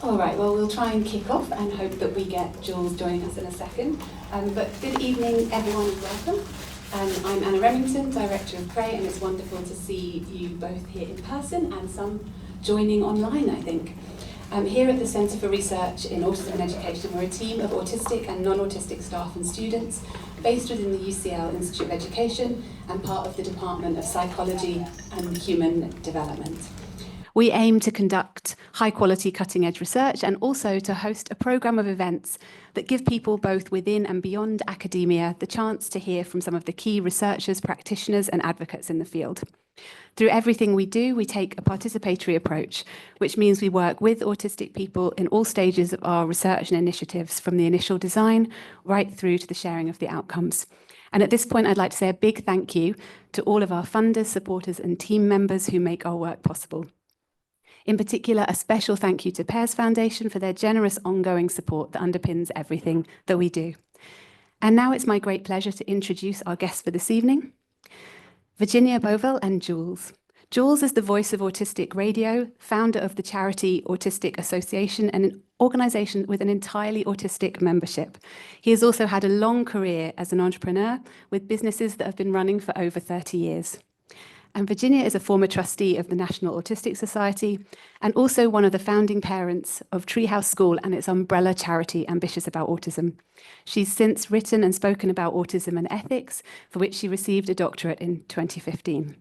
All right, well, we'll try and kick off and hope that we get Jules joining us in a second. But good evening, everyone, and welcome. I'm Anna Remington, Director of CRAE, and it's wonderful to see you both here in person and some joining online, I think. Here at the Centre for Research in Autism and Education, we're a team of autistic and non-autistic staff and students based within the UCL Institute of Education and part of the Department of Psychology and Human Development. We aim to conduct high-quality, cutting-edge research and also to host a programme of events that give people both within and beyond academia the chance to hear from some of the key researchers, practitioners and advocates in the field. Through everything we do, we take a participatory approach, which means we work with autistic people in all stages of our research and initiatives, from the initial design right through to the sharing of the outcomes. And at this point, I'd like to say a big thank you to all of our funders, supporters and team members who make our work possible. In particular, a special thank you to Pears Foundation for their generous ongoing support that underpins everything that we do. And now it's my great pleasure to introduce our guests for this evening, Virginia Bovell and Jules. Jules is the voice of Autistic Radio, founder of the charity Autistic Association, and an organisation with an entirely autistic membership. He has also had a long career as an entrepreneur with businesses that have been running for over 30 years. And Virginia is a former trustee of the National Autistic Society and also one of the founding parents of Treehouse School and its umbrella charity Ambitious About Autism. She's since written and spoken about autism and ethics, for which she received a doctorate in 2015.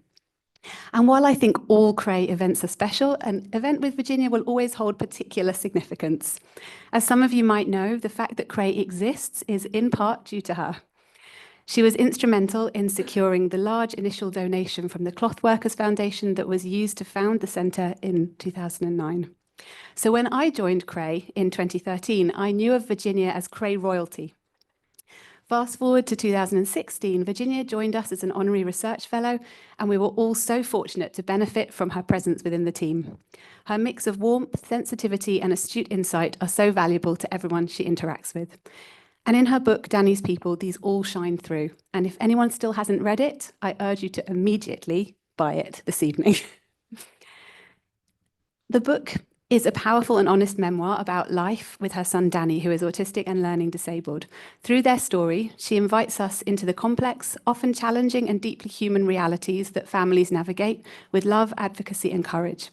And while I think all CRAE events are special, an event with Virginia will always hold particular significance. As some of you might know, the fact that CRAE exists is in part due to her. She was instrumental in securing the large initial donation from the Cloth Workers Foundation that was used to found the centre in 2009. So when I joined CRAE in 2013, I knew of Virginia as CRAE royalty. Fast forward to 2016, Virginia joined us as an honorary research fellow, and we were all so fortunate to benefit from her presence within the team. Her mix of warmth, sensitivity, and astute insight are so valuable to everyone she interacts with. And in her book, Danny's People, these all shine through. And if anyone still hasn't read it, I urge you to immediately buy it this evening. The book is a powerful and honest memoir about life with her son Danny, who is autistic and learning disabled. Through their story, she invites us into the complex, often challenging and deeply human realities that families navigate with love, advocacy and courage.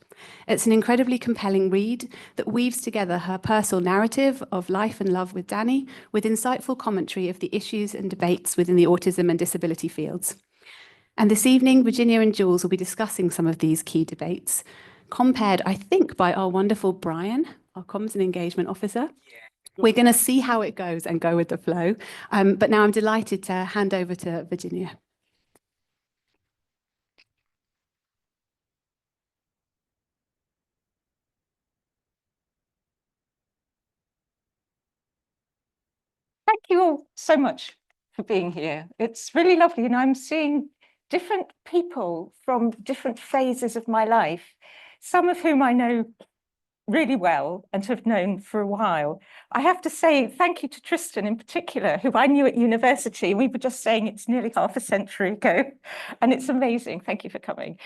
It's an incredibly compelling read that weaves together her personal narrative of life and love with Danny with insightful commentary of the issues and debates within the autism and disability fields. And this evening, Virginia and Jules will be discussing some of these key debates, compared, I think, by our wonderful Brian, our Comms and Engagement Officer. We're going to see how it goes and go with the flow. But now I'm delighted to hand over to Virginia. Thank you all so much for being here. It's really lovely, and I'm seeing different people from different phases of my life, some of whom I know really well and have known for a while. I have to say thank you to Tristan in particular, who I knew at university. We were just saying it's nearly half a century ago, and it's amazing. Thank you for coming.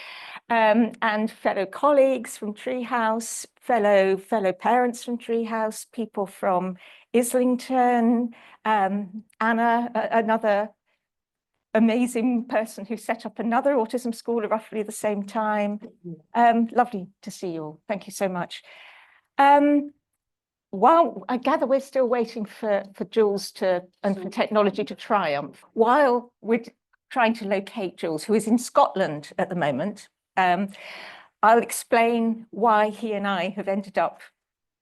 And fellow colleagues from Treehouse, fellow parents from Treehouse, people from Islington, Anna, another amazing person who set up another autism school at roughly the same time. Lovely to see you all. Thank you so much. While I gather we're still waiting for Jules and for technology to triumph, while we're trying to locate Jules, who is in Scotland at the moment, I'll explain why he and I have ended up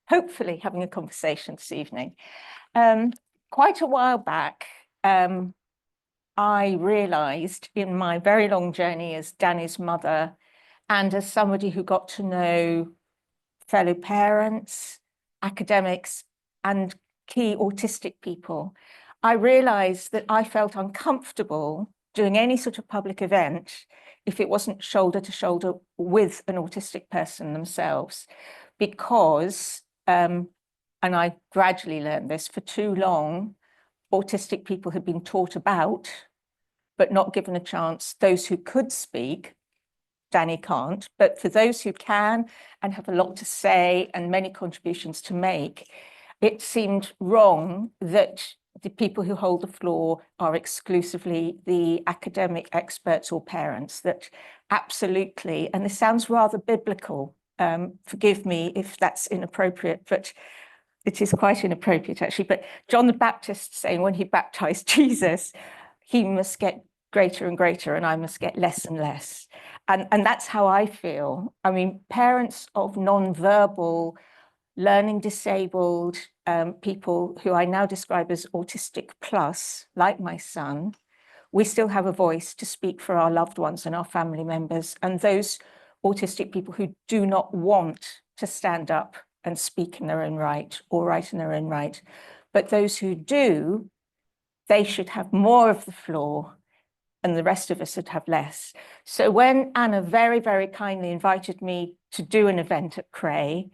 hopefully having a conversation this evening. Quite a while back, I realised in my very long journey as Danny's mother and as somebody who got to know fellow parents, academics, and key autistic people, I realised that I felt uncomfortable doing any sort of public event if it wasn't shoulder to shoulder with an autistic person themselves, because, and I gradually learned this, for too long, autistic people had been taught about, but not given a chance, those who could speak, Danny can't, but for those who can and have a lot to say and many contributions to make, it seemed wrong that the people who hold the floor are exclusively the academic experts or parents. That absolutely, and this sounds rather biblical, forgive me if that's inappropriate, but it is quite inappropriate actually, but John the Baptist saying when he baptized Jesus, he must get greater and greater and I must get less and less. And that's how I feel. I mean, parents of non-verbal, learning disabled people who I now describe as autistic plus, like my son, we still have a voice to speak for our loved ones and our family members, and those autistic people who do not want to stand up and speak in their own right or write in their own right. But those who do, they should have more of the floor and the rest of us should have less. So when Anna very, very kindly invited me to do an event at Cray,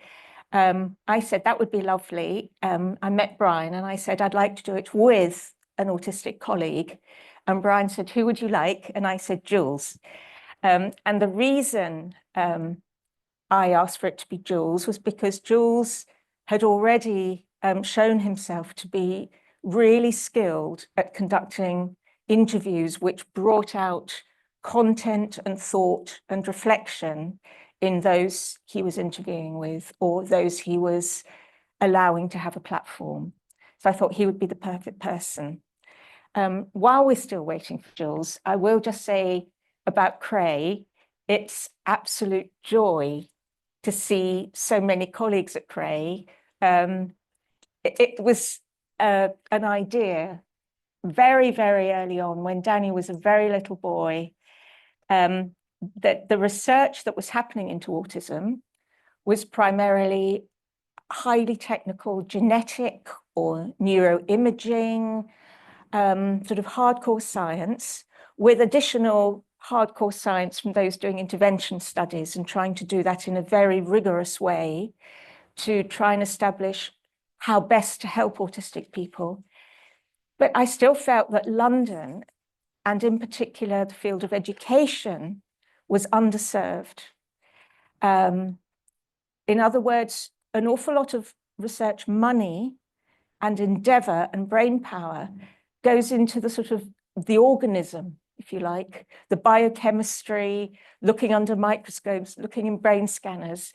I said, that would be lovely. I met Brian and I said, I'd like to do it with an autistic colleague. And Brian said, who would you like? And I said, Jules. And the reason I asked for it to be Jules was because Jules had already shown himself to be really skilled at conducting interviews which brought out content and thought and reflection in those he was interviewing with or those he was allowing to have a platform. So I thought he would be the perfect person. While we're still waiting for Jules, I will just say about Cray, it's absolute joy to see so many colleagues at Cray. It was an idea very, very early on when Danny was a very little boy, that the research that was happening into autism was primarily highly technical genetic or neuroimaging, sort of hardcore science with additional hardcore science from those doing intervention studies and trying to do that in a very rigorous way to try and establish how best to help autistic people. But I still felt that London, and in particular the field of education, was underserved. In other words, an awful lot of research money and endeavor and brain power goes into the sort of the organism, if you like, the biochemistry, looking under microscopes, looking in brain scanners.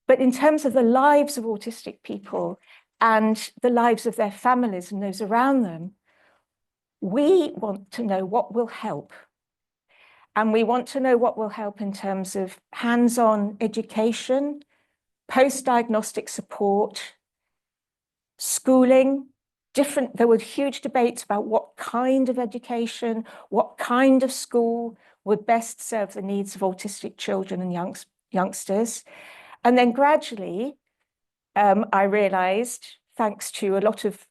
But in terms of the lives of autistic people and the lives of their families and those around them, we want to know what will help. And we want to know what will help in terms of hands-on education, post-diagnostic support, schooling, there were huge debates about what kind of education, what kind of school would best serve the needs of autistic children and youngsters. And then gradually, I realized, thanks to a lot of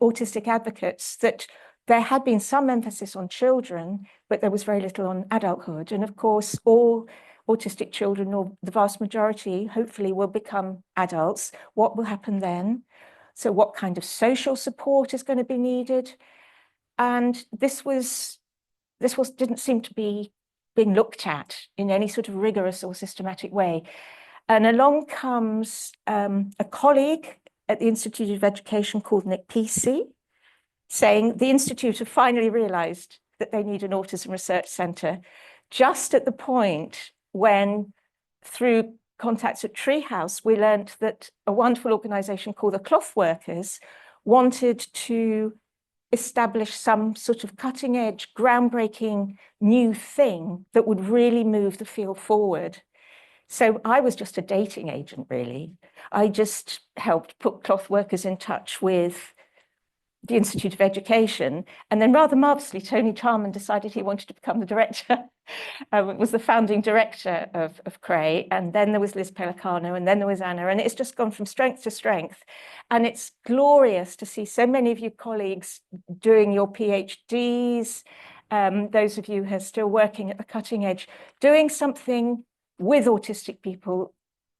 autistic advocates, that there had been some emphasis on children, but there was very little on adulthood. And of course, all autistic children, or the vast majority, hopefully will become adults. What will happen then? So what kind of social support is going to be needed? And this didn't seem to be being looked at in any sort of rigorous or systematic way. And along comes a colleague at the Institute of Education called Nick Pesey, saying the Institute have finally realized that they need an autism research centre, just at the point when, through contacts at Treehouse, we learned that a wonderful organisation called the Cloth Workers wanted to establish some sort of cutting edge, groundbreaking new thing that would really move the field forward. So I was just a dating agent, really. I just helped put Cloth Workers in touch with the Institute of Education. And then rather marvellously, Tony Charman decided he wanted to become the director. Was the founding director of Cray. And then there was Liz Pelicano, and then there was Anna. And it's just gone from strength to strength. And it's glorious to see so many of you colleagues doing your PhDs, those of you who are still working at the cutting edge, doing something with autistic people.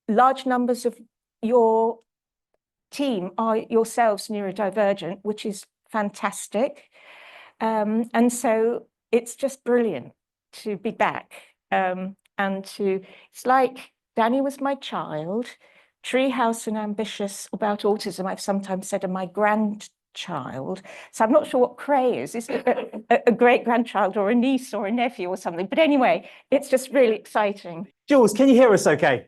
Large numbers of your team are yourselves neurodivergent, which is fantastic. And so it's just brilliant to be back. and it's like Danny was my child, treehouse and ambitious about autism, I've sometimes said, are my grandchild. So I'm not sure what Cray is. Is it a great-grandchild or a niece or a nephew or something? But anyway, it's just really exciting. Jules, can you hear us okay?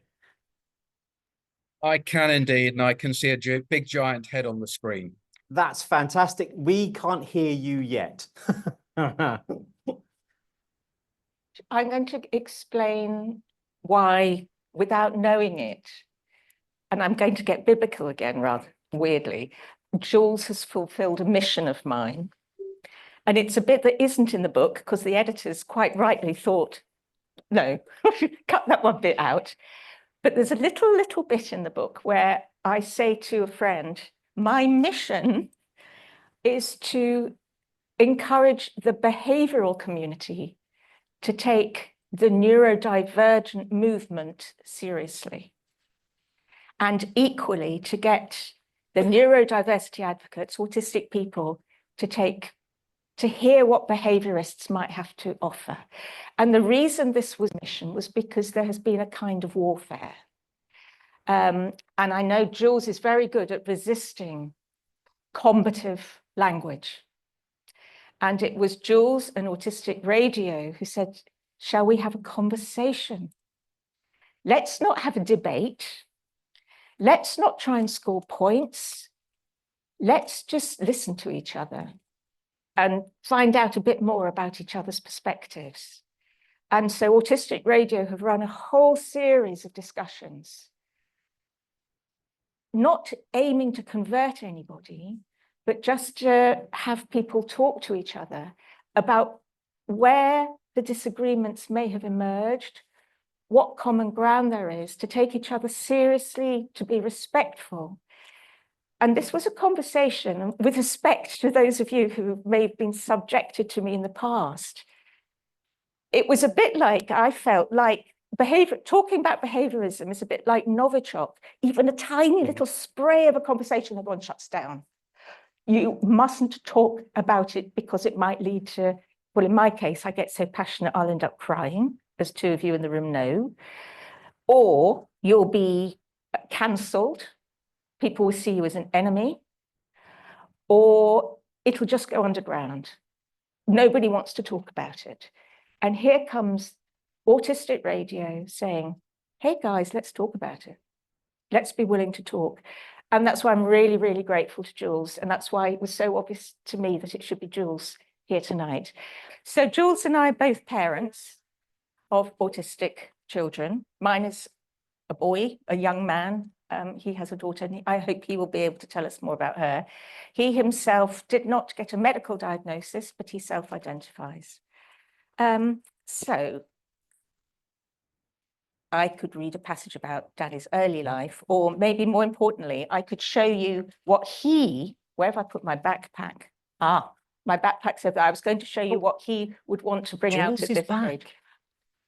I can indeed, and I can see a big giant head on the screen. That's fantastic. We can't hear you yet. I'm going to explain why without knowing it, and I'm going to get biblical again, rather weirdly. Jules has fulfilled a mission of mine. And it's a bit that isn't in the book because the editors quite rightly thought, no, cut that one bit out. But there's a little bit in the book where I say to a friend, my mission is to encourage the behavioral community to take the neurodivergent movement seriously, and equally to get the neurodiversity advocates, autistic people, to hear what behaviorists might have to offer. And the reason this was mission was because there has been a kind of warfare. And I know Jules is very good at resisting combative language. And it was Jules and Autistic Radio who said, shall we have a conversation? Let's not have a debate. Let's not try and score points. Let's just listen to each other and find out a bit more about each other's perspectives. And so Autistic Radio have run a whole series of discussions, not aiming to convert anybody, but just to have people talk to each other about where the disagreements may have emerged, what common ground there is, to take each other seriously, to be respectful. And this was a conversation with respect to those of you who may have been subjected to me in the past. It was a bit like, I felt like talking about behaviorism is a bit like Novichok. Even a tiny little spray of a conversation, everyone shuts down. You mustn't talk about it because it might lead to, well, in my case, I get so passionate, I'll end up crying, as two of you in the room know, or you'll be cancelled. People will see you as an enemy, or it will just go underground. Nobody wants to talk about it. And here comes Autistic Radio saying, hey guys, let's talk about it. Let's be willing to talk. And that's why I'm really, really grateful to Jules. And that's why it was so obvious to me that it should be Jules here tonight. So Jules and I are both parents of autistic children. Mine is a boy, a young man. He has a daughter, and I hope he will be able to tell us more about her. He himself did not get a medical diagnosis, but he self-identifies. So I could read a passage about Daddy's early life, or maybe more importantly, I could show you what where have I put my backpack? My backpack said that I was going to show you what he would want to bring out at this stage.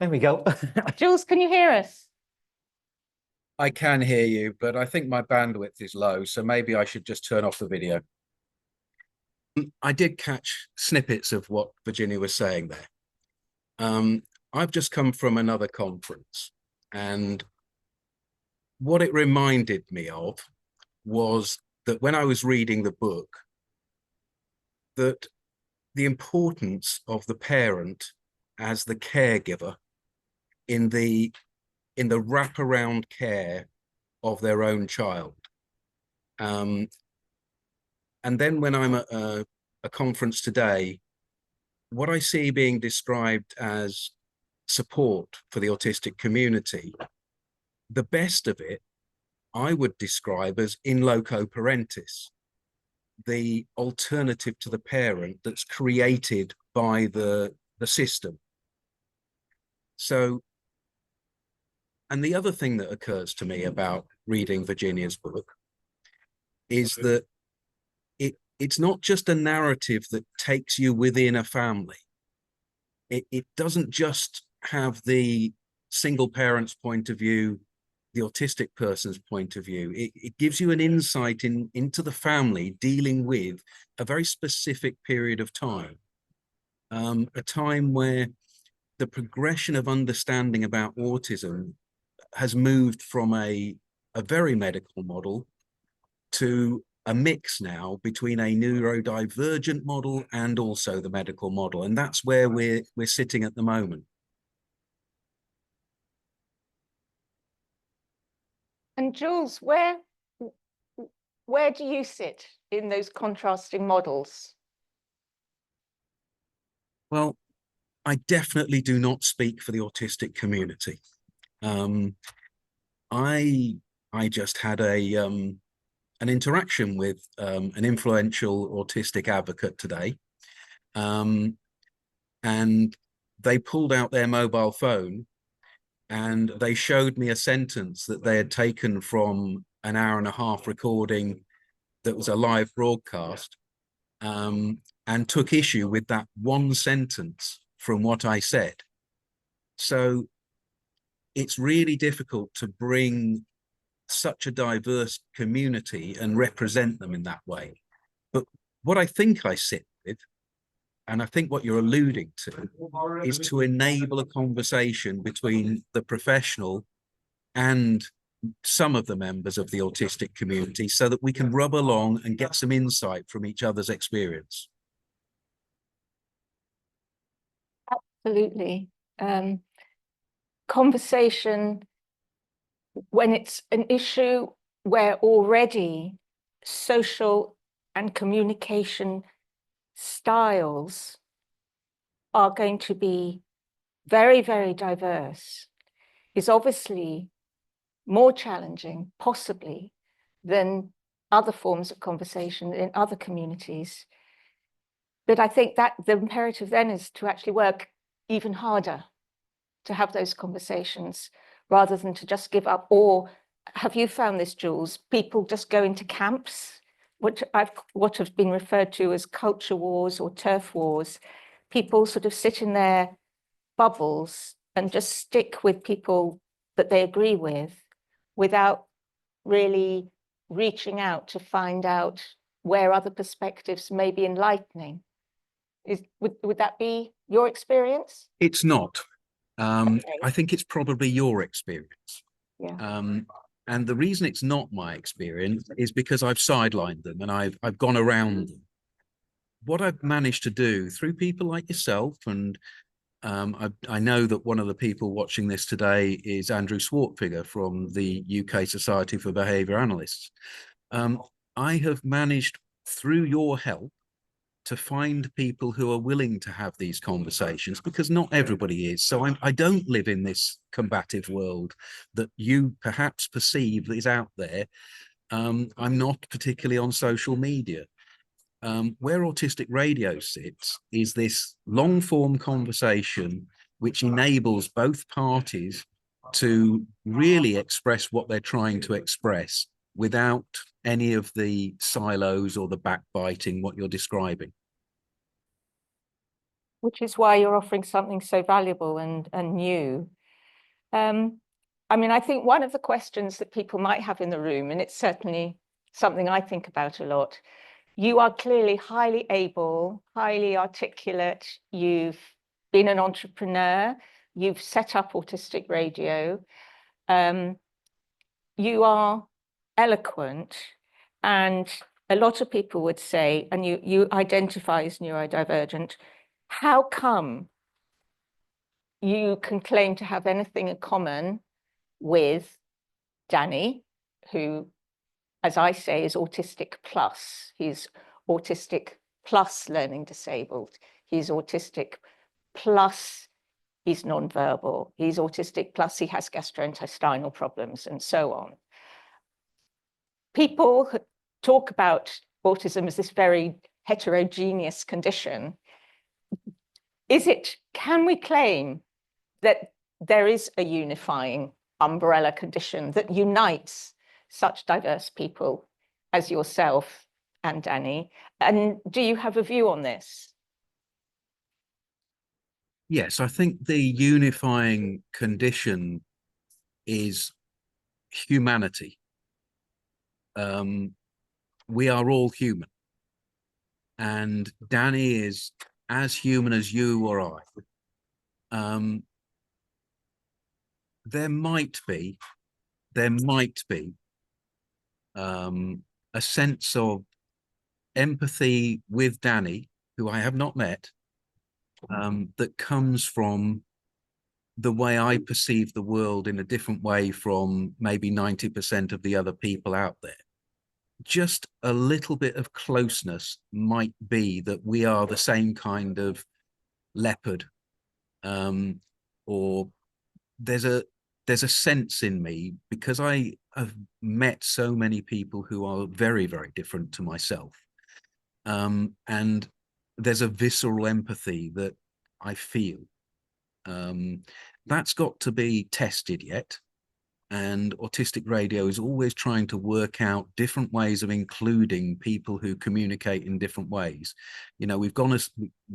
There we go. Jules, can you hear us? I can hear you, but I think my bandwidth is low, so maybe I should just turn off the video. I did catch snippets of what Virginia was saying there. I've just come from another conference, and what it reminded me of was that when I was reading the book, that the importance of the parent as the caregiver in the wraparound care of their own child. And then when I'm at a conference today, what I see being described as support for the autistic community, the best of it, I would describe as in loco parentis, the alternative to the parent that's created by the system. So, and the other thing that occurs to me about reading Virginia's book is that it's not just a narrative that takes you within a family. It doesn't just have the single parent's point of view, the autistic person's point of view. It gives you an insight into the family dealing with a very specific period of time, a time where the progression of understanding about autism has moved from a very medical model to a mix now between a neurodivergent model and also the medical model. And that's where we're sitting at the moment. And Jules, where do you sit in those contrasting models? Well, I definitely do not speak for the autistic community. I just had an interaction with an influential autistic advocate today, and they pulled out their mobile phone and they showed me a sentence that they had taken from an 1.5-hour recording that was a live broadcast, and took issue with that one sentence from what I said. So it's really difficult to bring such a diverse community and represent them in that way. But what I think I sit with, and I think what you're alluding to, is to enable a conversation between the professional and some of the members of the autistic community so that we can rub along and get some insight from each other's experience. Absolutely. Conversation, when it's an issue where already social and communication styles are going to be very, very diverse, is obviously more challenging, possibly, than other forms of conversation in other communities. But I think that the imperative then is to actually work even harder to have those conversations rather than to just give up. Or have you found this, Jules? People just go into camps, what have been referred to as culture wars or turf wars. People sort of sit in their bubbles and just stick with people that they agree with without really reaching out to find out where other perspectives may be enlightening. Would that be your experience? It's not. Okay. I think it's probably your experience. Yeah. And the reason it's not my experience is because I've sidelined them and I've gone around them. What I've managed to do through people like yourself, and I know that one of the people watching this today is Andrew Swartfigger from the UK Society for Behaviour Analysts. I have managed, through your help, to find people who are willing to have these conversations, because not everybody is. So I don't live in this combative world that you perhaps perceive that is out there. I'm not particularly on social media. Where Autistic Radio sits is this long form conversation which enables both parties to really express what they're trying to express without any of the silos or the backbiting, what you're describing. Which is why you're offering something so valuable and new. I mean, I think one of the questions that people might have in the room, and it's certainly something I think about a lot, you are clearly highly able, highly articulate, you've been an entrepreneur, you've set up Autistic Radio, you are eloquent, and a lot of people would say, and you identify as neurodivergent, how come you can claim to have anything in common with Danny, who, as I say, is autistic plus? He's autistic plus learning disabled. He's autistic plus he's nonverbal. He's autistic plus he has gastrointestinal problems and so on. People talk about autism as this very heterogeneous condition. Can we claim that there is a unifying umbrella condition that unites such diverse people as yourself and Danny? And do you have a view on this? Yes, I think the unifying condition is humanity. We are all human. And Danny is as human as you or I. there might be a sense of empathy with Danny, who I have not met, that comes from the way I perceive the world in a different way from maybe 90% of the other people out there. Just a little bit of closeness might be that we are the same kind of leopard, or there's a sense in me, because I have met so many people who are very, very different to myself. And there's a visceral empathy that I feel. That's got to be tested yet. And Autistic Radio is always trying to work out different ways of including people who communicate in different ways. You know, we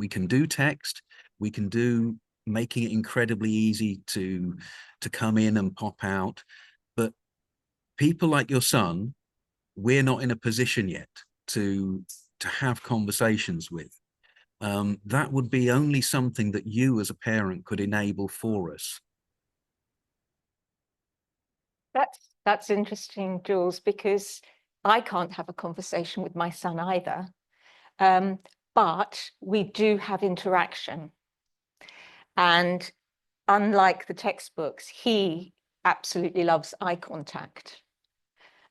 can do text, we can do making it incredibly easy to come in and pop out. But people like your son, we're not in a position yet to have conversations with. That would be only something that you as a parent could enable for us. That's interesting, Jules, because I can't have a conversation with my son either. But we do have interaction. And unlike the textbooks, he absolutely loves eye contact.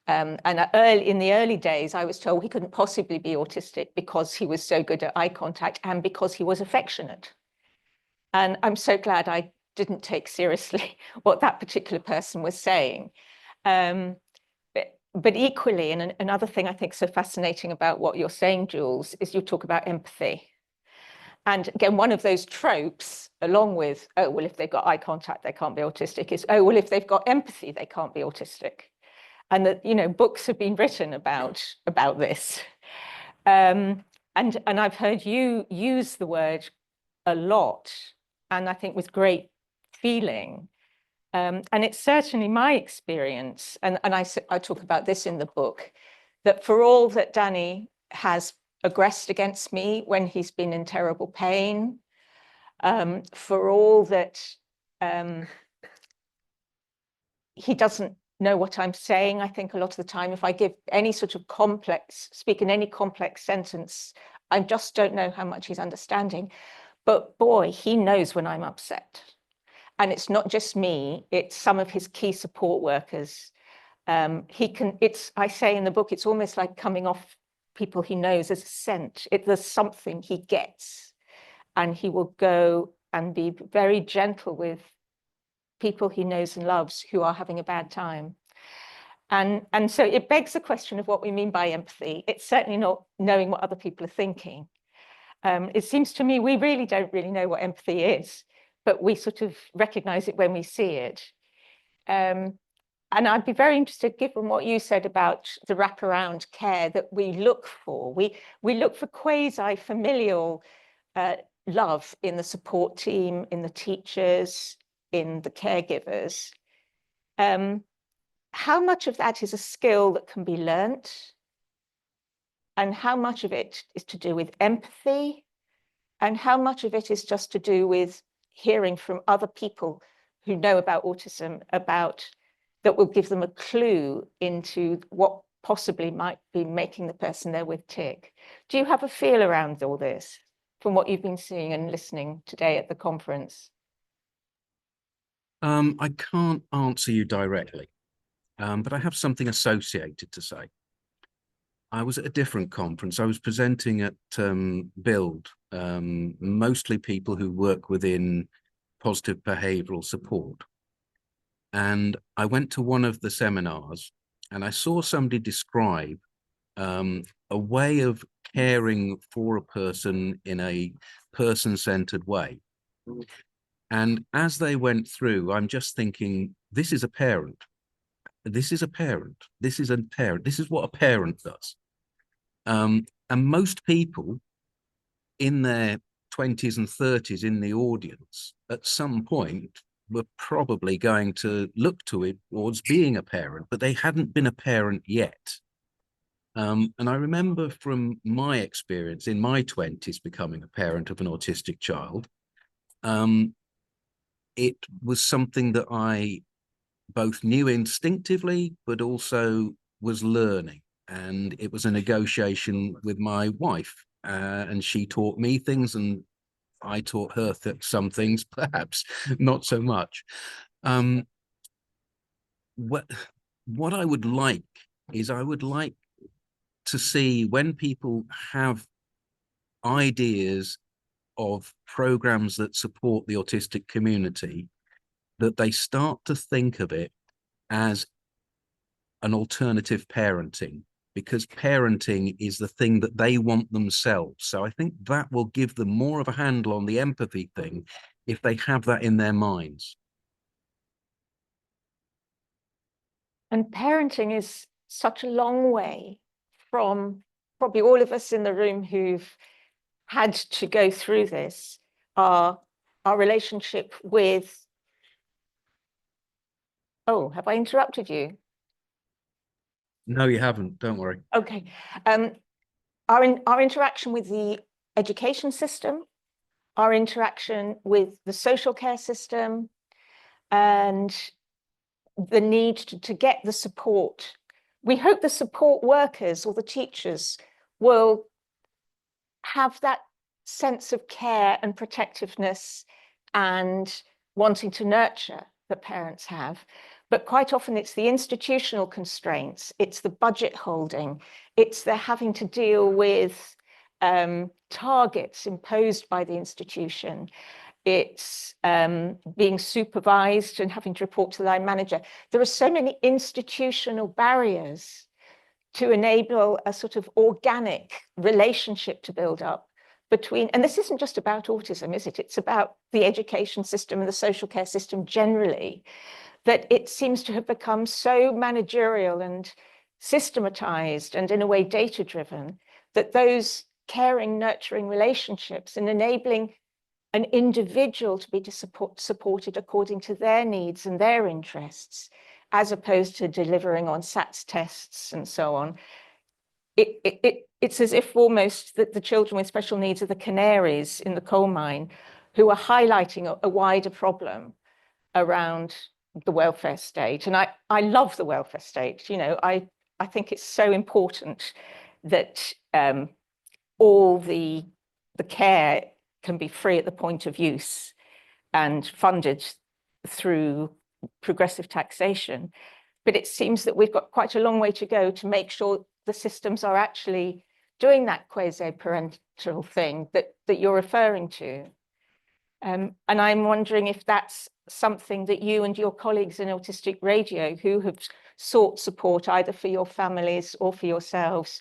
And in the early days, I was told he couldn't possibly be autistic because he was so good at eye contact and because he was affectionate. And I'm so glad I didn't take seriously what that particular person was saying. But equally, and another thing I think so fascinating about what you're saying, Jules, is you talk about empathy. And again, one of those tropes, along with, oh, well, if they've got eye contact, they can't be autistic, is, oh, well, if they've got empathy, they can't be autistic. And that, you know, books have been written about this. And I've heard you use the word a lot, and I think with great feeling. And it's certainly my experience, and I talk about this in the book, that for all that Danny has aggressed against me when he's been in terrible pain, for all that he doesn't know what I'm saying. I think a lot of the time, if I give any sort of speak in any complex sentence, I just don't know how much he's understanding. But boy, he knows when I'm upset. And it's not just me, it's some of his key support workers. I say in the book, it's almost like coming off people he knows as a scent. There's something he gets, and he will go and be very gentle with people he knows and loves who are having a bad time. And so it begs the question of what we mean by empathy. It's certainly not knowing what other people are thinking. It seems to me we really don't really know what empathy is, but we sort of recognize it when we see it. And I'd be very interested, given what you said about the wraparound care that we look for. We look for quasi-familial love in the support team, in the teachers, in the caregivers. How much of that is a skill that can be learnt? And how much of it is to do with empathy? And how much of it is just to do with hearing from other people who know about autism, that will give them a clue into what possibly might be making the person they're with tick? Do you have a feel around all this from what you've been seeing and listening today at the conference? I can't answer you directly, but I have something associated to say. I was at a different conference. I was presenting at Build, mostly people who work within positive behavioral support. And I went to one of the seminars and I saw somebody describe a way of caring for a person in a person-centered way. And as they went through, I'm just thinking, this is a parent. This is a parent. This is a parent. This is what a parent does. And most people in their 20s and 30s in the audience at some point were probably going to look towards being a parent, but they hadn't been a parent yet. And I remember from my experience in my 20s becoming a parent of an autistic child, it was something that I both knew instinctively, but also was learning. And it was a negotiation with my wife, and she taught me things and I taught her some things, perhaps not so much. What I would like is I would like to see when people have ideas of programs that support the autistic community, that they start to think of it as an alternative parenting, because parenting is the thing that they want themselves. So I think that will give them more of a handle on the empathy thing if they have that in their minds. And parenting is such a long way from probably all of us in the room who've had to go through this, our relationship with, oh, have I interrupted you? No, you haven't, don't worry. Okay. Our interaction with the education system, our interaction with the social care system, and the need to get the support. We hope the support workers or the teachers will have that sense of care and protectiveness and wanting to nurture that parents have. But quite often it's the institutional constraints, it's the budget holding, it's the having to deal with targets imposed by the institution. It's being supervised and having to report to the line manager. There are so many institutional barriers to enable a sort of organic relationship to build up between, and this isn't just about autism, is it? It's about the education system and the social care system generally, that it seems to have become so managerial and systematized and in a way data-driven, that those caring, nurturing relationships and enabling an individual to be supported according to their needs and their interests, as opposed to delivering on SATs tests and so on. It's as if almost that the children with special needs are the canaries in the coal mine who are highlighting a wider problem around the welfare state. And I love the welfare state. You know, I think it's so important that all the care can be free at the point of use and funded through progressive taxation. But it seems that we've got quite a long way to go to make sure the systems are actually doing that quasi-parental thing that you're referring to. And I'm wondering if that's something that you and your colleagues in Autistic Radio who have sought support either for your families or for yourselves,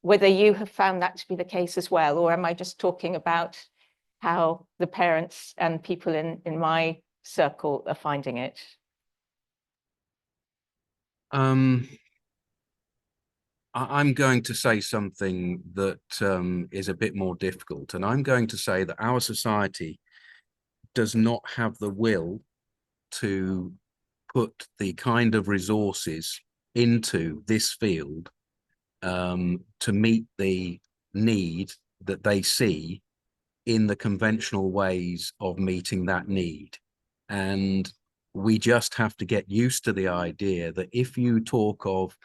whether you have found that to be the case as well, or am I just talking about how the parents and people in my circle are finding it? I'm going to say something that is a bit more difficult, and I'm going to say that our society does not have the will to put the kind of resources into this field to meet the need that they see in the conventional ways of meeting that need. And we just have to get used to the idea that if you talk of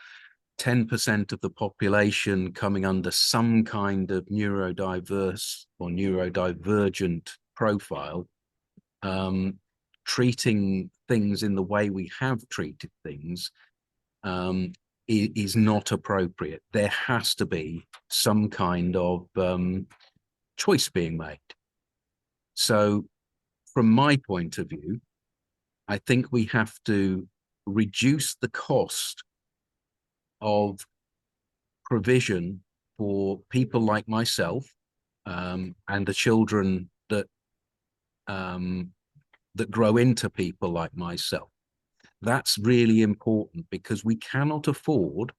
10% of the population coming under some kind of neurodiverse or neurodivergent profile, treating things in the way we have treated things is not appropriate. There has to be some kind of choice being made. So from my point of view, I think we have to reduce the cost of provision for people like myself and the children that that grow into people like myself. That's really important, because we cannot afford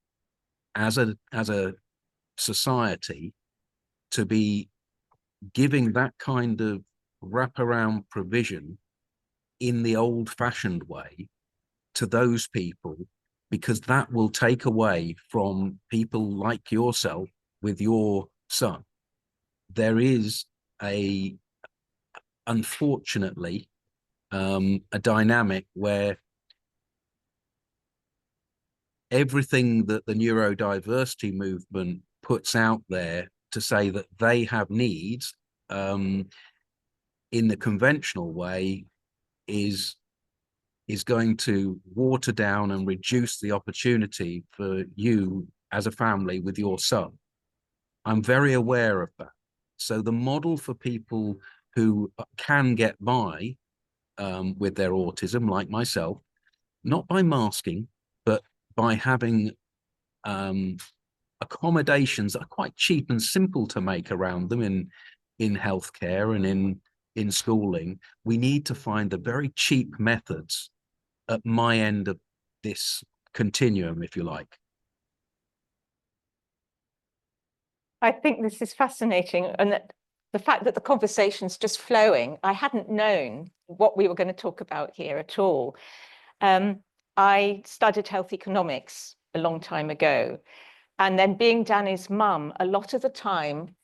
as a society to be giving that kind of wraparound provision in the old-fashioned way to those people, because that will take away from people like yourself with your son. There is unfortunately, a dynamic where everything that the neurodiversity movement puts out there to say that they have needs in the conventional way is going to water down and reduce the opportunity for you as a family with your son. I'm very aware of that. So the model for people who can get by with their autism, like myself, not by masking, but by having accommodations that are quite cheap and simple to make around them in healthcare and in schooling. We need to find the very cheap methods at my end of this continuum, if you like. I think this is fascinating, and that the fact that the conversation's just flowing, I hadn't known what we were going to talk about here at all. I studied health economics a long time ago, and then being Danny's mum, a lot of the time,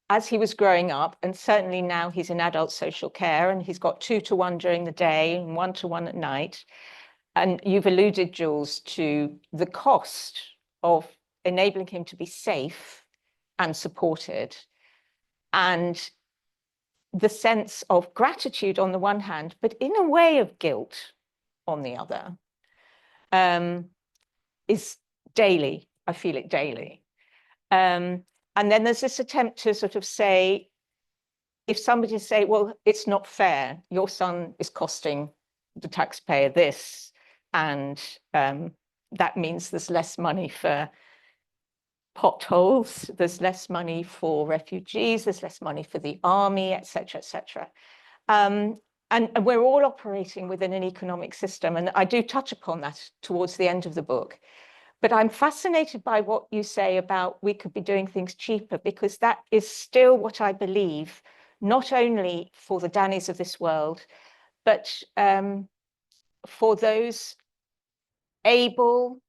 as he was growing up, and certainly now he's in adult social care, and he's got 2-to-1 during the day and 1-to-1 at night. And you've alluded, Jules, to the cost of enabling him to be safe and supported, and the sense of gratitude on the one hand, but in a way of guilt on the other, is daily. I feel it daily. And then there's this attempt to sort of say, if somebody say, well, it's not fair, your son is costing the taxpayer this, and that means there's less money for potholes, there's less money for refugees, there's less money for the army, etc., etc. And we're all operating within an economic system, and I do touch upon that towards the end of the book. But I'm fascinated by what you say about we could be doing things cheaper, because that is still what I believe, not only for the Dannys of this world, but for those able,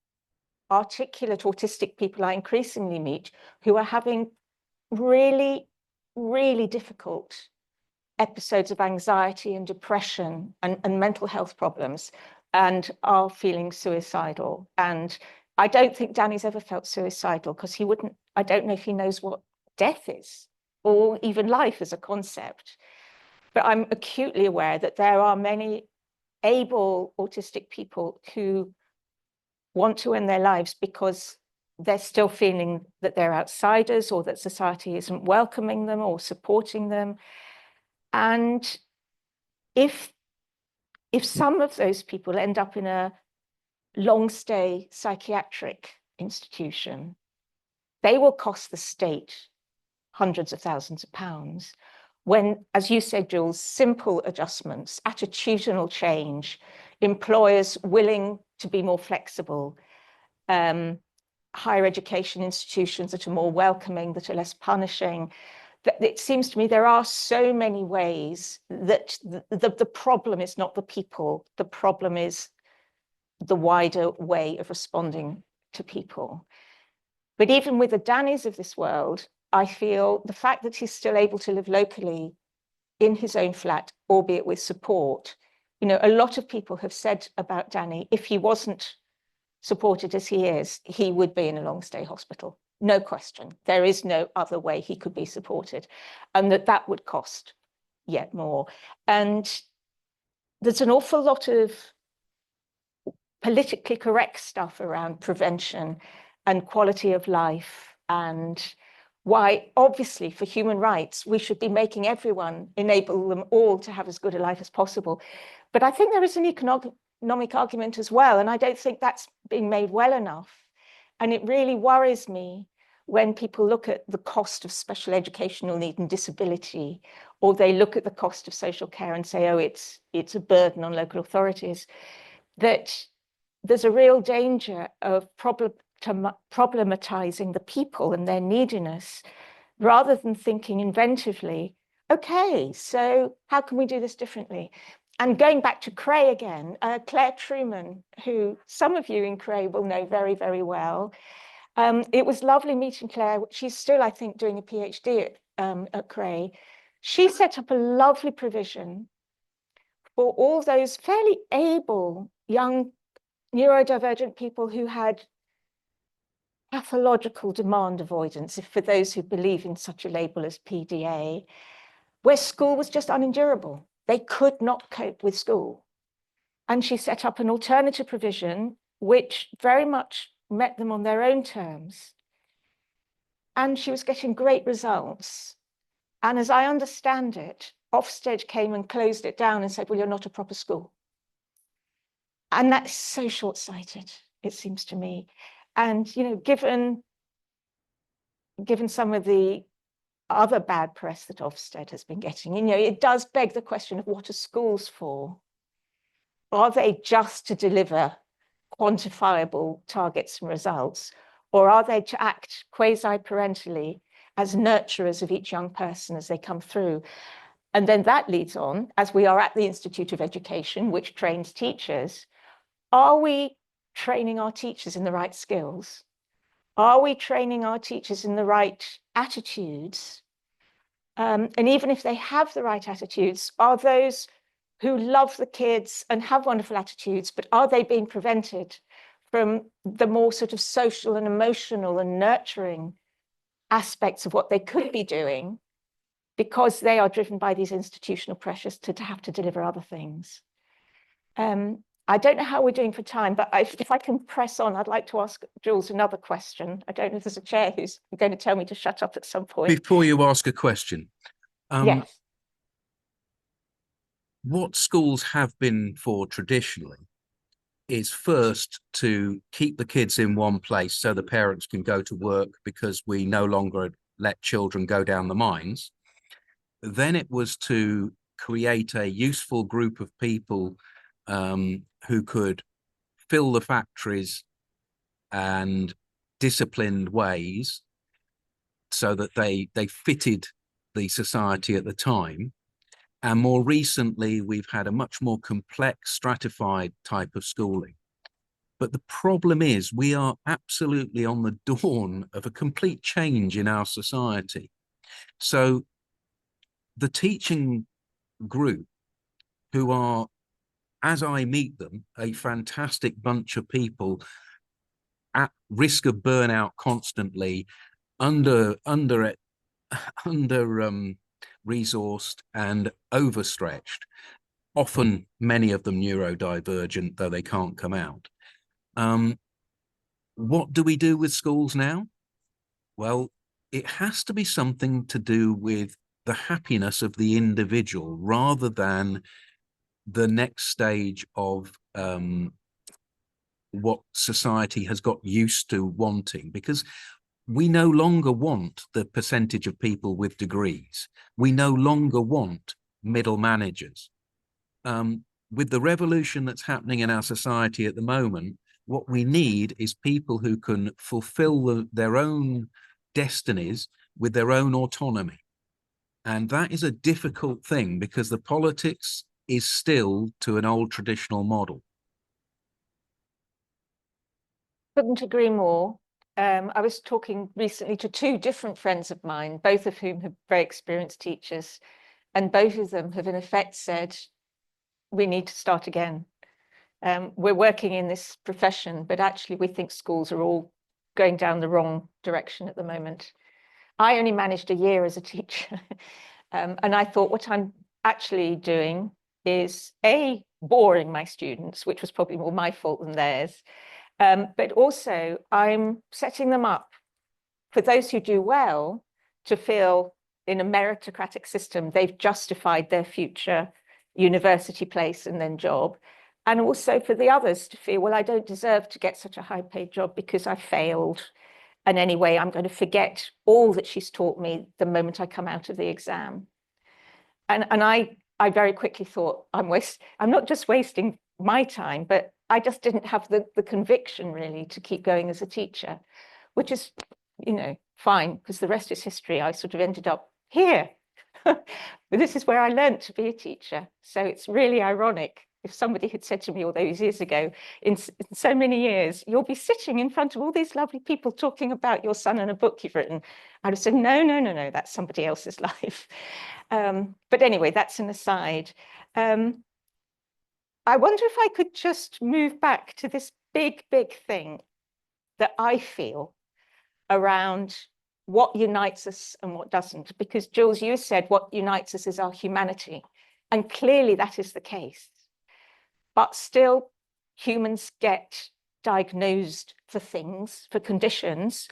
articulate autistic people I increasingly meet who are having really, really difficult episodes of anxiety and depression and mental health problems, and are feeling suicidal. And I don't think Danny's ever felt suicidal, because he wouldn't, I don't know if he knows what death is or even life as a concept. But I'm acutely aware that there are many able autistic people who want to end their lives because they're still feeling that they're outsiders, or that society isn't welcoming them or supporting them. And if some of those people end up in a long stay psychiatric institution, they will cost the state hundreds of thousands of pounds, when, as you said, Jules, simple adjustments, attitudinal change, employers willing to be more flexible, higher education institutions that are more welcoming, that are less punishing. It seems to me there are so many ways that the problem is not the people, the problem is the wider way of responding to people. But even with the Dannys of this world, I feel the fact that he's still able to live locally in his own flat, albeit with support. You know, a lot of people have said about Danny, if he wasn't supported as he is, he would be in a long stay hospital. No question. There is no other way he could be supported, and that would cost yet more. And there's an awful lot of politically correct stuff around prevention and quality of life, and why, obviously, for human rights, we should be making everyone, enable them all to have as good a life as possible. But I think there is an economic argument as well, and I don't think that's being made well enough. And it really worries me when people look at the cost of special educational need and disability, or they look at the cost of social care and say, oh, it's a burden on local authorities, that there's a real danger of problematizing the people and their neediness, rather than thinking inventively, okay, so how can we do this differently? And going back to Cray again, Claire Truman, who some of you in Cray will know very, very well. It was lovely meeting Claire. She's still, I think, doing a PhD at Cray. She set up a lovely provision for all those fairly able young neurodivergent people who had pathological demand avoidance, if for those who believe in such a label as PDA, where school was just unendurable. They could not cope with school. And she set up an alternative provision, which very much met them on their own terms. And she was getting great results. And as I understand it, Ofsted came and closed it down and said, well, you're not a proper school. And that's so short-sighted, it seems to me. And, you know, given some of the other bad press that Ofsted has been getting, you know, it does beg the question of what are schools for? Are they just to deliver quantifiable targets and results, or are they to act quasi-parentally as nurturers of each young person as they come through? And then that leads on, as we are at the Institute of Education, which trains teachers, are we training our teachers in the right skills? Are we training our teachers in the right attitudes? And even if they have the right attitudes, are those who love the kids and have wonderful attitudes, but are they being prevented from the more sort of social and emotional and nurturing aspects of what they could be doing because they are driven by these institutional pressures to have to deliver other things? I don't know how we're doing for time, but if I can press on, I'd like to ask Jules another question. I don't know if there's a chair who's going to tell me to shut up at some point. Before you ask a question, Yes. what schools have been for traditionally is first to keep the kids in one place so the parents can go to work because we no longer let children go down the mines. Then it was to create a useful group of people who could fill the factories and disciplined ways so that they fitted the society at the time. And more recently, we've had a much more complex, stratified type of schooling. But the problem is we are absolutely on the dawn of a complete change in our society. So the teaching group, who are, as I meet them, a fantastic bunch of people at risk of burnout constantly, resourced and overstretched, often many of them neurodivergent, though they can't come out. What do we do with schools now? Well, it has to be something to do with the happiness of the individual rather than the next stage of what society has got used to wanting, because we no longer want the percentage of people with degrees. We no longer want middle managers. With the revolution that's happening in our society at the moment, what we need is people who can fulfill their own destinies with their own autonomy. And that is a difficult thing because the politics is still to an old traditional model. Couldn't agree more. I was talking recently to two different friends of mine, both of whom have very experienced teachers, and both of them have in effect said, we need to start again. We're working in this profession, but actually we think schools are all going down the wrong direction at the moment. I only managed a year as a teacher, and I thought what I'm actually doing is boring my students, which was probably more my fault than theirs. But also I'm setting them up for those who do well to feel in a meritocratic system they've justified their future university place and then job, and also for the others to feel, well, I don't deserve to get such a high paid job because I failed, and anyway I'm going to forget all that she's taught me the moment I come out of the exam. And I very quickly thought, I'm not just wasting my time, but I just didn't have the conviction really to keep going as a teacher, which is, you know, fine, because the rest is history. I sort of ended up here. But this is where I learned to be a teacher. So it's really ironic. If somebody had said to me all those years ago, in so many years, you'll be sitting in front of all these lovely people talking about your son and a book you've written, I'd have said, no, that's somebody else's life. But anyway, that's an aside. I wonder if I could just move back to this big, big thing that I feel around what unites us and what doesn't. Because Jules, you said what unites us is our humanity. And clearly that is the case. But still, humans get diagnosed for things, for conditions.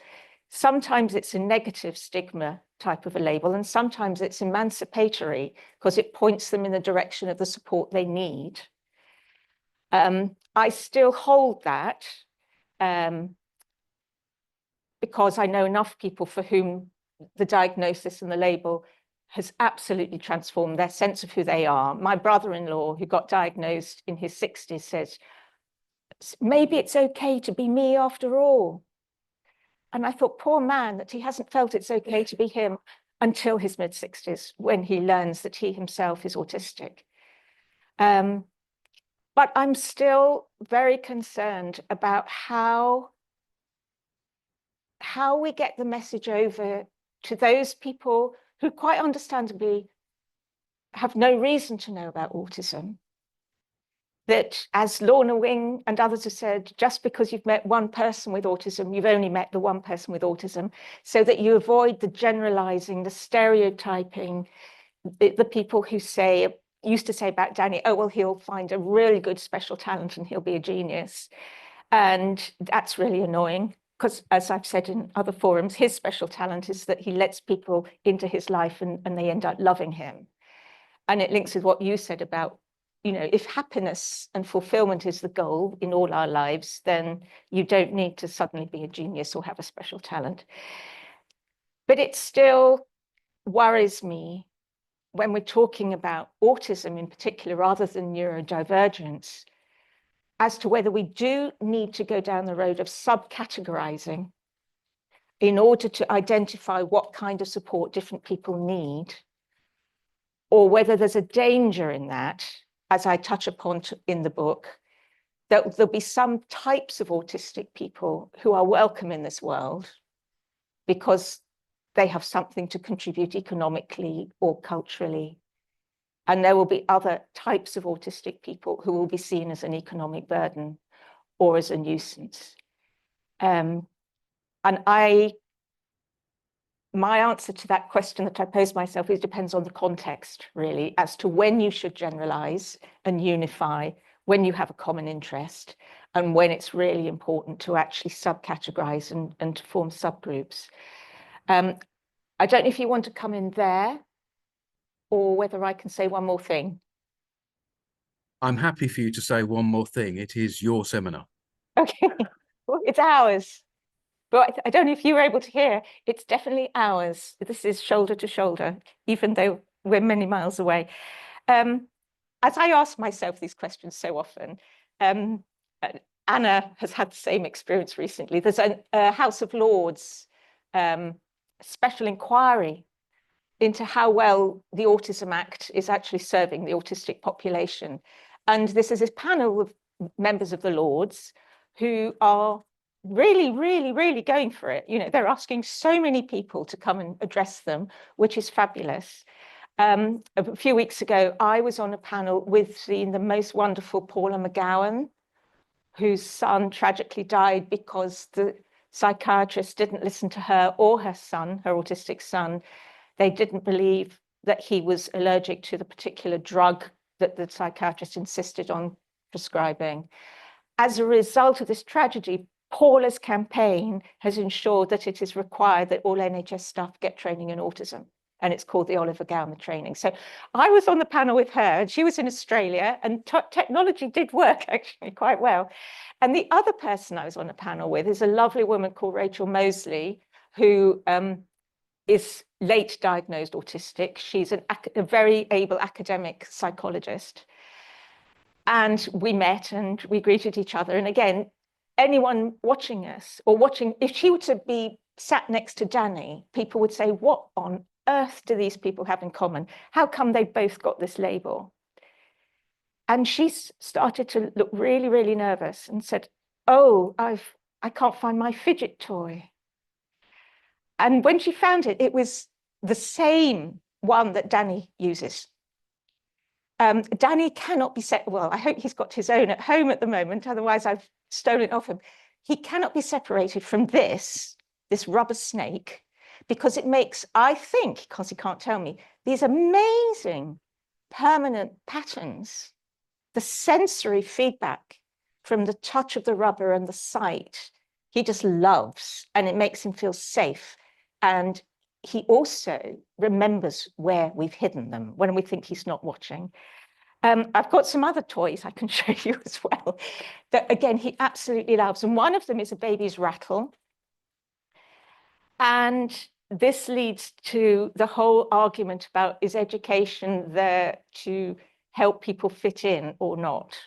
Sometimes it's a negative stigma type of a label, and sometimes it's emancipatory because it points them in the direction of the support they need. I still hold that because I know enough people for whom the diagnosis and the label has absolutely transformed their sense of who they are. My brother-in-law, who got diagnosed in his 60s, says, maybe it's okay to be me after all. And I thought, poor man, that he hasn't felt it's okay to be him until his mid-60s, when he learns that he himself is autistic. But I'm still very concerned about how we get the message over to those people who quite understandably have no reason to know about autism. That, as Lorna Wing and others have said, just because you've met one person with autism, you've only met the one person with autism, so that you avoid the generalizing, the stereotyping, the people who used to say about Danny, oh, well, he'll find a really good special talent and he'll be a genius. And that's really annoying because, as I've said in other forums, his special talent is that he lets people into his life and they end up loving him. And it links with what you said about, if happiness and fulfillment is the goal in all our lives, then you don't need to suddenly be a genius or have a special talent. But it still worries me when we're talking about autism in particular, rather than neurodivergence, as to whether we do need to go down the road of subcategorizing in order to identify what kind of support different people need, or whether there's a danger in that, as I touch upon in the book, that there'll be some types of autistic people who are welcome in this world because they have something to contribute economically or culturally. And there will be other types of autistic people who will be seen as an economic burden or as a nuisance. And my answer to that question that I pose myself is depends on the context, really, as to when you should generalize and unify, when you have a common interest, and when it's really important to actually subcategorize and to form subgroups. I don't know if you want to come in there or whether I can say one more thing. I'm happy for you to say one more thing. It is your seminar. Okay, well, it's ours. But I don't know if you were able to hear, it's definitely ours. This is shoulder to shoulder, even though we're many miles away. As I ask myself these questions so often, Anna has had the same experience recently. There's a House of Lords special inquiry into how well the Autism Act is actually serving the autistic population. And this is a panel of members of the Lords who are really, really, really going for it. They're asking so many people to come and address them, which is fabulous. A few weeks ago, I was on a panel with the most wonderful Paula McGowan, whose son tragically died because the psychiatrist didn't listen to her or her son, her autistic son. They didn't believe that he was allergic to the particular drug that the psychiatrist insisted on prescribing. As a result of this tragedy, Paula's campaign has ensured that it is required that all NHS staff get training in autism. And it's called the Oliver Gowmer training. So I was on the panel with her, and she was in Australia, and technology did work actually quite well. And the other person I was on a panel with is a lovely woman called Rachel Mosley, who is late diagnosed autistic. She's a very able academic psychologist. And we met and we greeted each other. And again, anyone watching us or watching, if she were to be sat next to Danny, people would say, what on earth do these people have in common? How come they both got this label? And she started to look really, really nervous and said, oh, I can't find my fidget toy. And when she found it, it was the same one that Danny uses. Danny cannot be well, I hope he's got his own at home at the moment, otherwise I've stolen it off him. He cannot be separated from this rubber snake, because it makes, I think, because he can't tell me, these amazing permanent patterns, the sensory feedback from the touch of the rubber and the sight, he just loves, and it makes him feel safe. And he also remembers where we've hidden them when we think he's not watching. I've got some other toys I can show you as well that, again, he absolutely loves. And one of them is a baby's rattle. And this leads to the whole argument about, is education there to help people fit in or not?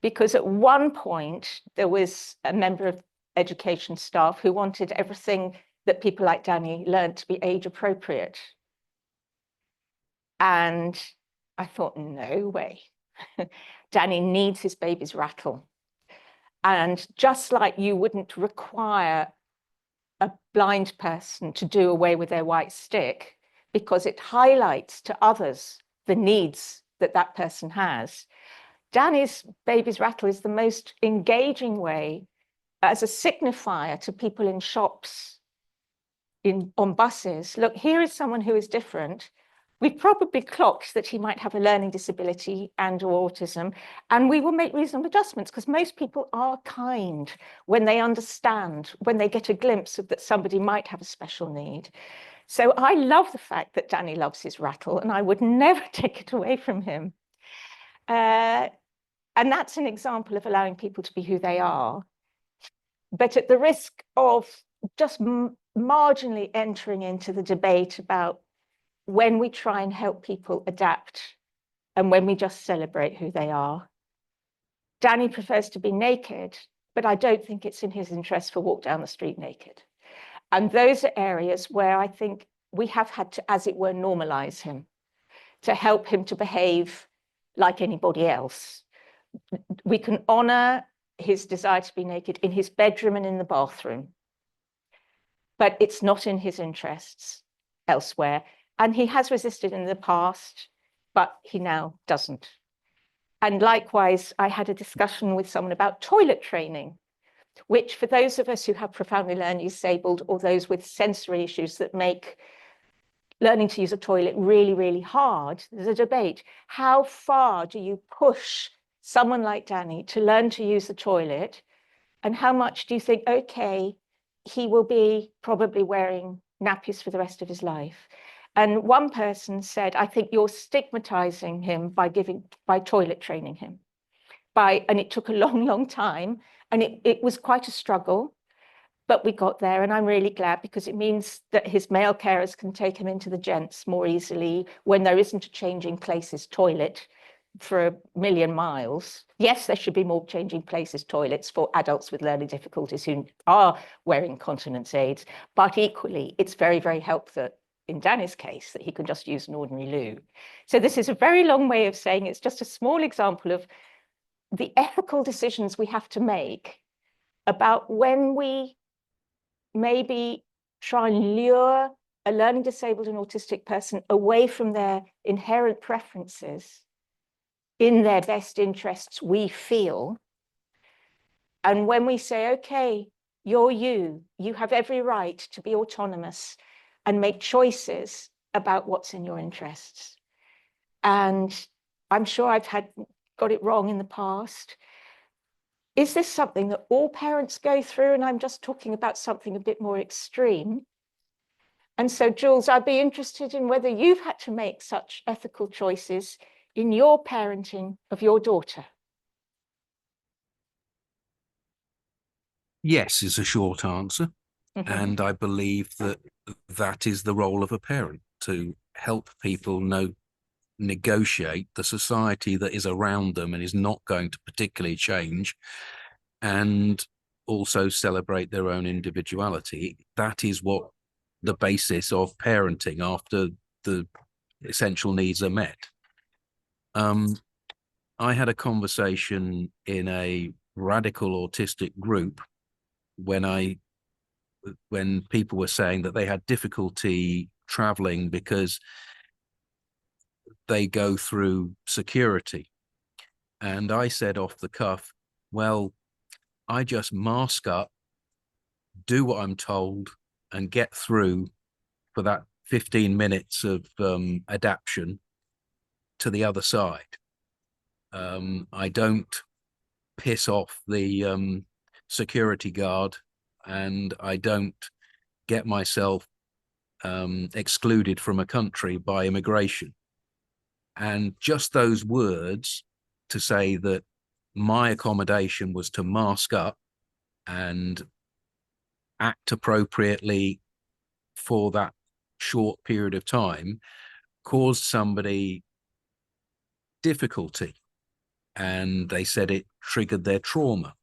Because at one point, there was a member of education staff who wanted everything that people like Danny learned to be age appropriate. And I thought, no way. Danny needs his baby's rattle. And just like you wouldn't require a blind person to do away with their white stick because it highlights to others the needs that that person has, Danny's baby's rattle is the most engaging way as a signifier to people in shops, on buses. Look, here is someone who is different. We've probably clocked that he might have a learning disability and or autism, and we will make reasonable adjustments, because most people are kind when they understand, when they get a glimpse of that somebody might have a special need. So I love the fact that Danny loves his rattle, and I would never take it away from him. And that's an example of allowing people to be who they are, but at the risk of just marginally entering into the debate about when we try and help people adapt and when we just celebrate who they are. Danny prefers to be naked, but I don't think it's in his interest to walk down the street naked. And those are areas where I think we have had to, as it were, normalize him, to help him to behave like anybody else. We can honor his desire to be naked in his bedroom and in the bathroom, but it's not in his interests elsewhere. And he has resisted in the past, but he now doesn't. And likewise, I had a discussion with someone about toilet training, which for those of us who have profoundly learning disabled or those with sensory issues that make learning to use a toilet really, really hard, there's a debate. How far do you push someone like Danny to learn to use the toilet? And how much do you think, okay, he will be probably wearing nappies for the rest of his life? And one person said, I think you're stigmatizing him by toilet training him. And it took a long, long time. And it was quite a struggle, but we got there. And I'm really glad, because it means that his male carers can take him into the gents more easily when there isn't a changing places toilet for a million miles. Yes, there should be more changing places toilets for adults with learning difficulties who are wearing continence aids, but equally, it's very, very helpful in Danny's case that he can just use an ordinary loo. So this is a very long way of saying it's just a small example of the ethical decisions we have to make about when we maybe try and lure a learning disabled and autistic person away from their inherent preferences in their best interests, we feel. And when we say, okay, you're you have every right to be autonomous and make choices about what's in your interests. And I'm sure I've got it wrong in the past. Is this something that all parents go through? And I'm just talking about something a bit more extreme. And so, Jules, I'd be interested in whether you've had to make such ethical choices in your parenting of your daughter. Yes is a short answer. Mm-hmm. And I believe that is the role of a parent, to help people negotiate the society that is around them and is not going to particularly change, and also celebrate their own individuality. That is what the basis of parenting after the essential needs are met. I had a conversation in a radical autistic group when people were saying that they had difficulty traveling because they go through security. And I said off the cuff, well, I just mask up, do what I'm told, and get through for that 15 minutes of adaptation to the other side. I don't piss off the security guard, and I don't get myself excluded from a country by immigration. And just those words to say that my accommodation was to mask up and act appropriately for that short period of time caused somebody difficulty, and they said it triggered their trauma.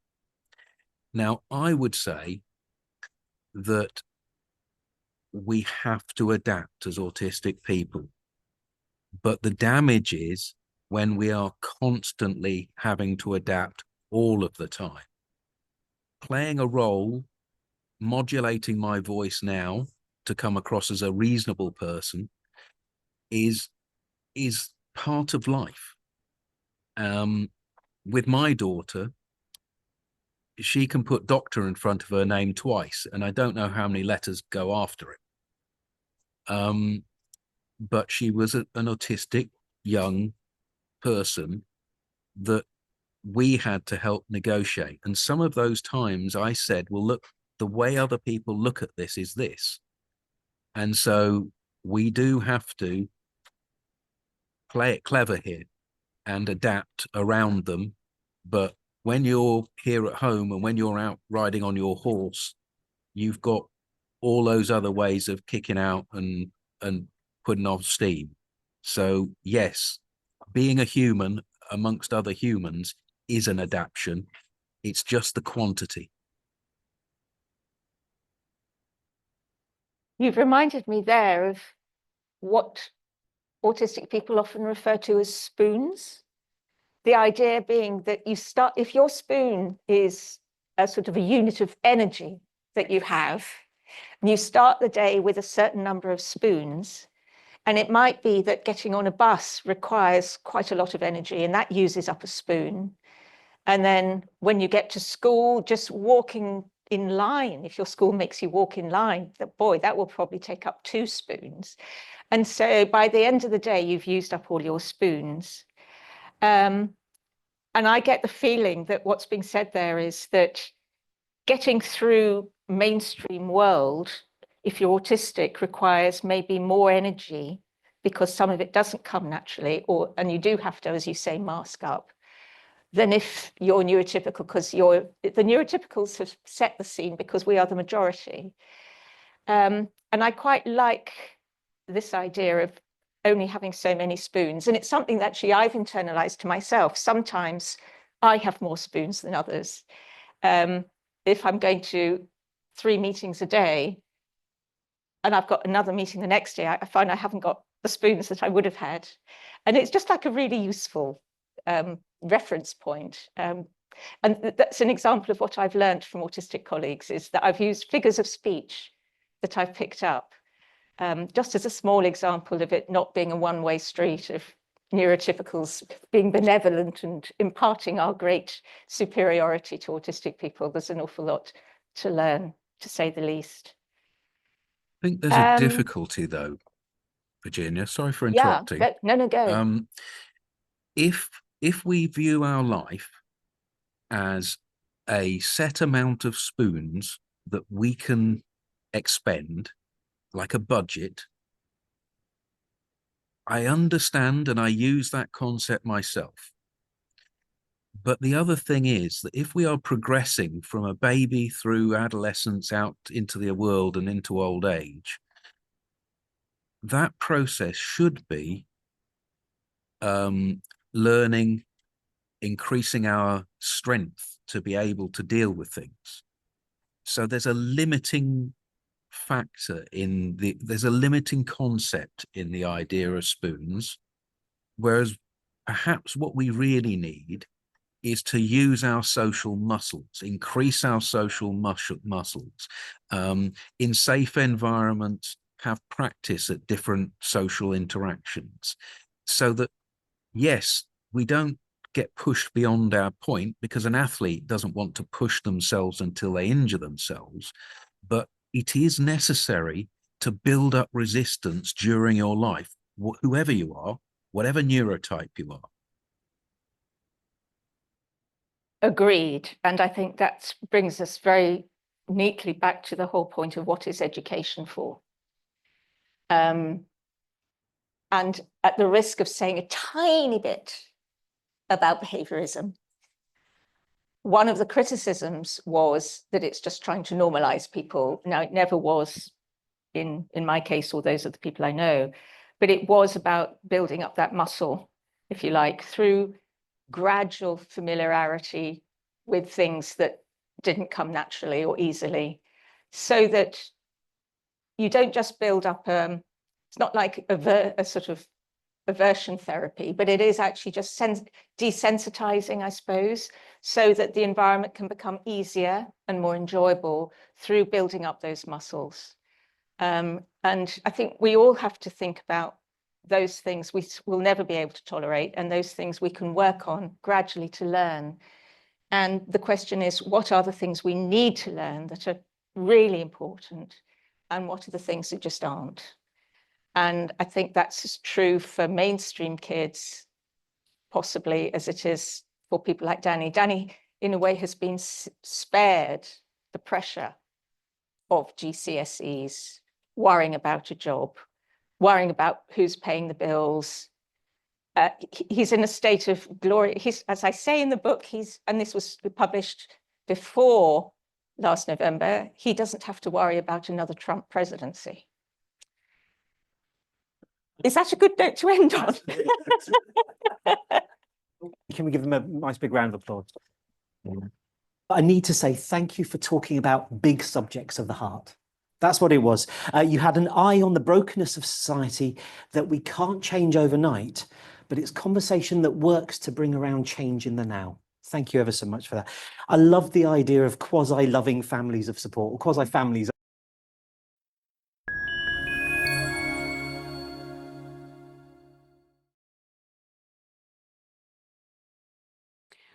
Now, I would say that we have to adapt as autistic people, but the damage is when we are constantly having to adapt all of the time. Playing a role, modulating my voice now to come across as a reasonable person is part of life. With my daughter, she can put doctor in front of her name twice, and I don't know how many letters go after it. But she was an autistic young person that we had to help negotiate. And some of those times I said, well, look, the way other people look at this is this. And so we do have to play it clever here and adapt around them. But when you're here at home and when you're out riding on your horse, you've got all those other ways of kicking out and putting off steam. So yes, being a human amongst other humans is an adaptation. It's just the quantity. You've reminded me there of what autistic people often refer to as spoons. The idea being that you start, if your spoon is a sort of a unit of energy that you have, and you start the day with a certain number of spoons, and it might be that getting on a bus requires quite a lot of energy, and that uses up a spoon. And then when you get to school, just walking in line, if your school makes you walk in line, that will probably take up 2 spoons. And so by the end of the day, you've used up all your spoons. And I get the feeling that what's being said there is that getting through mainstream world, if you're autistic, requires maybe more energy because some of it doesn't come naturally, and you do have to, as you say, mask up, than if you're neurotypical, because the neurotypicals have set the scene because we are the majority. And I quite like this idea of only having so many spoons. And it's something that actually I've internalized to myself. Sometimes I have more spoons than others. If I'm going to 3 meetings a day and I've got another meeting the next day, I find I haven't got the spoons that I would have had. And it's just like a really useful reference point. And that's an example of what I've learned from autistic colleagues, is that I've used figures of speech that I've picked up, just as a small example of it not being a one-way street of neurotypicals being benevolent and imparting our great superiority to autistic people. There's an awful lot to learn, to say the least. I think there's a difficulty though, Virginia, sorry for interrupting. Yeah, no, go. If we view our life as a set amount of spoons that we can expend, like a budget, I understand and I use that concept myself. But the other thing is that if we are progressing from a baby through adolescence out into the world and into old age, that process should be learning, increasing our strength to be able to deal with things. So there's a limiting factor there's a limiting concept in the idea of spoons, whereas perhaps what we really need is to use our social muscles, increase our social muscles, in safe environments, have practice at different social interactions, so that, yes, we don't get pushed beyond our point, because an athlete doesn't want to push themselves until they injure themselves, but it is necessary to build up resistance during your life, whoever you are, whatever neurotype you are. Agreed. And I think that brings us very neatly back to the whole point of what is education for. And at the risk of saying a tiny bit about behaviorism, one of the criticisms was that it's just trying to normalize people. Now, it never was in my case, or those of the people I know, but it was about building up that muscle, if you like, through gradual familiarity with things that didn't come naturally or easily, so that you don't just build up, it's not like a sort of aversion therapy, but it is actually just desensitizing, I suppose, so that the environment can become easier and more enjoyable through building up those muscles. And I think we all have to think about those things we will never be able to tolerate, and those things we can work on gradually to learn. And the question is, what are the things we need to learn that are really important, and what are the things that just aren't? And I think that's as true for mainstream kids, possibly, as it is for people like Danny. Danny, in a way, has been spared the pressure of GCSEs, worrying about a job, worrying about who's paying the bills. He's in a state of glory. He's, as I say in the book, and this was published before last November, he doesn't have to worry about another Trump presidency. Is that a good note to end on? Can we give them a nice big round of applause? I need to say thank you for talking about big subjects of the heart. That's what it was. You had an eye on the brokenness of society that we can't change overnight, but it's conversation that works to bring around change in the now. Thank you ever so much for that. I love the idea of quasi-loving families of support, or quasi-families.